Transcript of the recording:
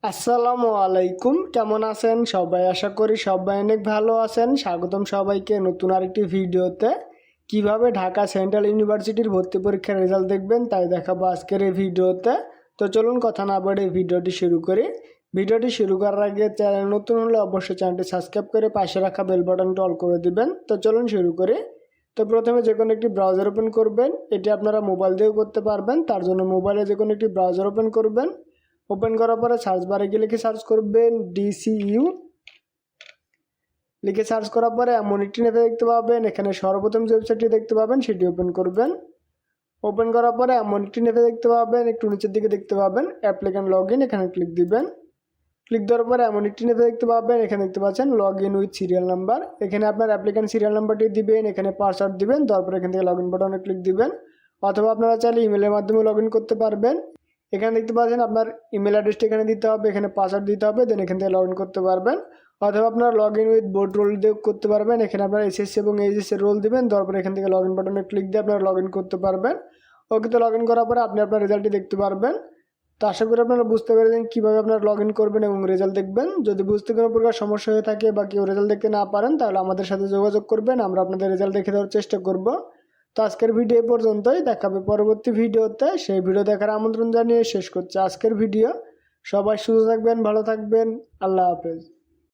আসসালামু আলাইকুম, কেমন আছেন সবাই? আশা করি সবাই অনেক ভালো আছেন। স্বাগতম সবাইকে নতুন আরেকটি ভিডিওতে। কিভাবে ঢাকা সেন্ট্রাল ইউনিভার্সিটির ভর্তি পরীক্ষার রেজাল্ট দেখবেন তাই দেখাবো আজকের এই ভিডিওতে। তো চলুন কথা না বাড়িয়ে ভিডিওটি শুরু করি। ভিডিওটি শুরু করার আগে চ্যানেল নতুন হলে অবশ্যই চ্যানেলটি সাবস্ক্রাইব করে পাশে রাখা বেল বাটনটি অল করে দিবেন। তো চলুন শুরু করি। তো প্রথমে যে কোনো একটি ব্রাউজার ওপেন করবেন। এটি আপনারা মোবাইল দিয়েও করতে পারবেন। তার জন্য মোবাইলে যে কোনো একটি ব্রাউজার ওপেন করবেন। ওপেন করার পরে সার্চ বারে গিয়ে লিখে সার্চ করবেন DCU। লিখে সার্চ করার পরে এমন একটি নেপে দেখতে পাবেন। এখানে সর্বপ্রথম যে ওয়েবসাইটটি দেখতে পাবেন সেটি ওপেন করবেন। ওপেন করার পরে এমন একটি নেপে দেখতে পাবেন, একটু নিচের দিকে দেখতে পাবেন অ্যাপ্লিক্যান্ট লগ ইন, এখানে ক্লিক দিবেন। ক্লিক দেওয়ার পরে এমন একটি নেপে দেখতে পাবেন, এখানে দেখতে পাচ্ছেন log in with serial number. এখানে আপনার অ্যাপ্লিক্যান্ট সিরিয়াল নাম্বারটি দিবেন, এখানে পাসওয়ার্ড দিবেন, তারপরে এখান থেকে লগ ইন বাটনে ক্লিক দিবেন। অথবা আপনারা চাইলে ইমেলের মাধ্যমে লগ ইন করতে পারবেন। এখানে দেখতে পাচ্ছেন আপনার ইমেল অ্যাড্রেসটি এখানে দিতে হবে, এখানে পাসওয়ার্ড দিতে হবে, দেন এখান থেকে লগ ইন করতে পারবেন। অথবা আপনারা log in with board role দিয়ে করতে পারবেন। এখানে আপনার SSC এবং এইচএস এর রোল দিবেন, তারপরে এখান থেকে লগ ইন বাটনে ক্লিক দিয়ে আপনারা লগ ইন করতে পারবেন। ওকে, তো লগ ইন করার পরে আপনি আপনার রেজাল্টটি দেখতে পারবেন। তো আশা করি আপনারা বুঝতে পেরেছেন কীভাবে আপনারা লগ ইন করবেন এবং রেজাল্ট দেখবেন। যদি বুঝতে কোনো প্রকার সমস্যা হয়ে থাকে বা কেউ রেজাল্ট দেখতে না পারেন তাহলে আমাদের সাথে যোগাযোগ করবেন, আমরা আপনাদের রেজাল্ট দেখে দেওয়ার চেষ্টা করব। তো আজকের ভিডিও এই পর্যন্তই, দেখাবে পরবর্তী ভিডিওতে। সেই ভিডিও দেখার আমন্ত্রণ জানিয়ে শেষ করছি আজকের ভিডিও। সবাই সুস্থ থাকবেন, ভালো থাকবেন, আল্লাহ হাফেজ।